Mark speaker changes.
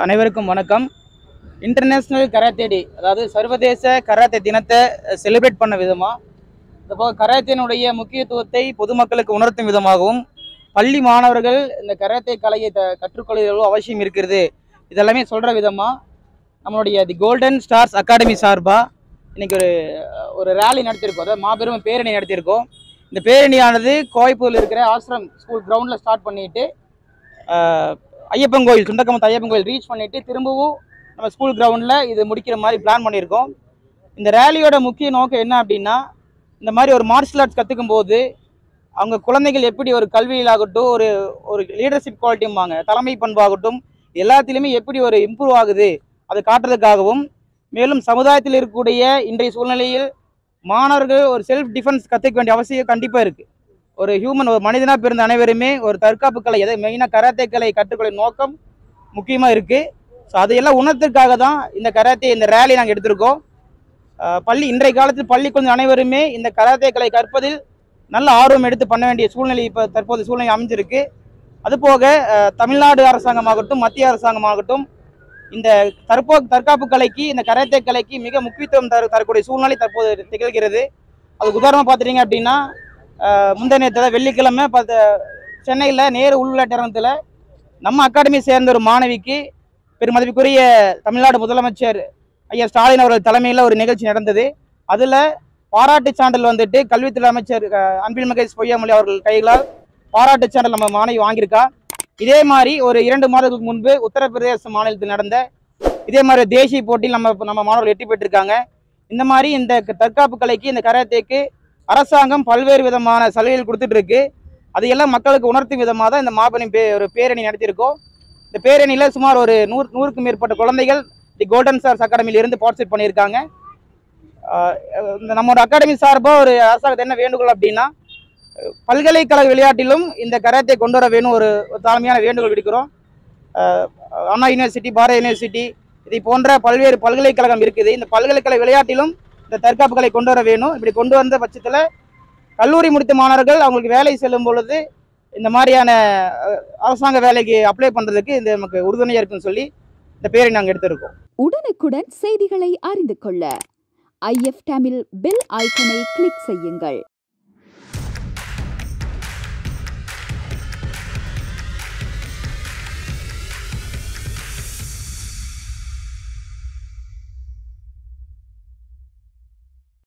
Speaker 1: அனைவருக்கும் வணக்கம். International karate டே, அதாவது சர்வதேச கராத்தே தினத்தை செலிப்ரேட் பண்ண விதமாக, இதுபோக கராத்தேனுடைய முக்கியத்துவத்தை பொதுமக்களுக்கு உணர்த்தும் விதமாகவும், பள்ளி மாணவர்கள் இந்த கராத்தே கலையை கற்றுக்கொள்ள அவசியம் இருக்கிறது, இதெல்லாமே சொல்கிற விதமாக நம்மளுடைய தி கோல்டன் ஸ்டார்ஸ் அகாடமி சார்பாக இன்றைக்கி ஒரு ரேலி நடத்தியிருக்கோம். அதாவது மாபெரும் பேரணி நடத்தியிருக்கோம். இந்த பேரணியானது கோயம்புத்தூரில் இருக்கிற ஆசிரம் ஸ்கூல் கிரவுண்டில் ஸ்டார்ட் பண்ணிவிட்டு ஐயப்பன் கோயில், சுண்டக்கமத்து ஐயப்பன் கோயில் ரீச் பண்ணிவிட்டு திரும்பவும் நம்ம ஸ்கூல் கிரவுண்டில் இது முடிக்கிற மாதிரி பிளான் பண்ணியிருக்கோம். இந்த ரேலியோட முக்கிய நோக்கம் என்ன அப்படின்னா, இந்த மாதிரி ஒரு மார்ஷல் ஆர்ட்ஸ் கற்றுக்கும் போது அவங்க குழந்தைகள் எப்படி ஒரு கல்வியிலாகட்டும், ஒரு ஒரு லீடர்ஷிப் குவாலிட்டியும்பாங்க, தலைமை பண்பாகட்டும், எல்லாத்திலுமே எப்படி ஒரு இம்ப்ரூவ் ஆகுது அதை காட்டுறதுக்காகவும், மேலும் சமுதாயத்தில் இருக்கக்கூடிய இன்றைய சூழ்நிலையில் மாணவர்கள் ஒரு செல்ஃப் டிஃபென்ஸ் கற்றுக்க வேண்டிய அவசியம் கண்டிப்பாக இருக்குது. ஒரு மனிதனாக பிறந்த அனைவருமே ஒரு தற்காப்பு கலை, எதை மெயினாக கராத்தே கலை கற்றுக்கொள்ள நோக்கம் முக்கியமாக இருக்குது. ஸோ அதையெல்லாம் உணர்த்துக்காக தான் இந்த கராத்தே, இந்த ரேலி நாங்கள் எடுத்திருக்கோம். இன்றைய காலத்தில் பள்ளி குழந்தை அனைவருமே இந்த கராத்தே கலை கற்பதில் நல்ல ஆர்வம் எடுத்து பண்ண வேண்டிய சூழ்நிலை இப்போ தற்போது சூழ்நிலை அமைஞ்சிருக்கு. அதுபோக தமிழ்நாடு அரசாங்கமாகட்டும், மத்திய அரசாங்கமாகட்டும் இந்த தற்காப்பு கலைக்கு, இந்த கராத்தே கலைக்கு மிக முக்கியத்துவம் தரக்கூடிய சூழ்நிலை தற்போது திகழ்கிறது. அதுக்கு உதாரணமாக பார்த்துட்டிங்க அப்படின்னா, முந்தநேரத்தில் வெள்ளிக்கிழமை சென்னையில் நேரு உள்விளையாட்டரங்கத்தில் நம்ம அகாடமியை சேர்ந்த ஒரு மாணவிக்கு பெருமதிப்புக்குரிய தமிழ்நாடு முதலமைச்சர் ஐயா ஸ்டாலின் அவர்கள் தலைமையில் ஒரு நிகழ்ச்சி நடந்தது. அதில் பாராட்டு சான்றல் வந்துட்டு கல்வித்துறை அமைச்சர் அன்பில் மகேஷ் பொய்யாமொழி அவர்கள் கைகளால் பாராட்டு சான்றல் நம்ம மாணவி வாங்கியிருக்கா. இதே மாதிரி ஒரு 2 மாதங்களுக்கு முன்பு உத்தரப்பிரதேச மாநிலத்தில் நடந்த இதே மாதிரி தேசிய போட்டியில் நம்ம மாணவர்கள் வெற்றி பெற்றிருக்காங்க. இந்த மாதிரி இந்த தற்காப்பு கலைக்கு, இந்த கராத்தேக்கு அரசாங்கம் பல்வேறு விதமான சலுகைகள் கொடுத்துட்டு இருக்கு. அதையெல்லாம் மக்களுக்கு உணர்த்தும் விதமாக தான் இந்த மாபெரும் ஒரு பேரணி நடத்தியிருக்கோம். இந்த பேரணியில் சுமார் ஒரு 100க்கும் மேற்பட்ட குழந்தைகள் தி கோல்டன் ஸ்டார்ஸ் அகாடமியில் இருந்து பார்ட்டிசிபேட் பண்ணியிருக்காங்க. நம்மளோட அகாடமி சார்பாக ஒரு அரசாங்கத்தை என்ன வேண்டுகோள் அப்படின்னா, பல்கலைக்கழக விளையாட்டிலும் இந்த கராத்தே கொண்டு வர வேணும் ஒரு தாழ்மையான வேண்டுகோள் விடுக்கிறோம். அண்ணா யூனிவர்சிட்டி, பாரத யூனிவர்சிட்டி, இதை போன்ற பல்வேறு பல்கலைக்கழகம் இருக்குது. இந்த பல்கலைக்கழக விளையாட்டிலும் இந்த தற்காப்புகளை கொண்டு வர வேணும். இப்படி கொண்டு வந்த பட்சத்தில் கல்லூரி முடித்த மாணவர்கள் அவங்களுக்கு வேலை செல்லும் பொழுது இந்த மாதிரியான அரசாங்க வேலைக்கு அப்ளை பண்ணுறதுக்கு இந்த நமக்கு உறுதுணையாக இருக்குன்னு சொல்லி இந்த பேரை நாங்கள் எடுத்திருக்கோம்.
Speaker 2: உடனுக்குடன் செய்திகளை அறிந்து கொள்ள IF தமிழ் பெல் ஐக்கனை கிளிக் செய்யுங்கள்.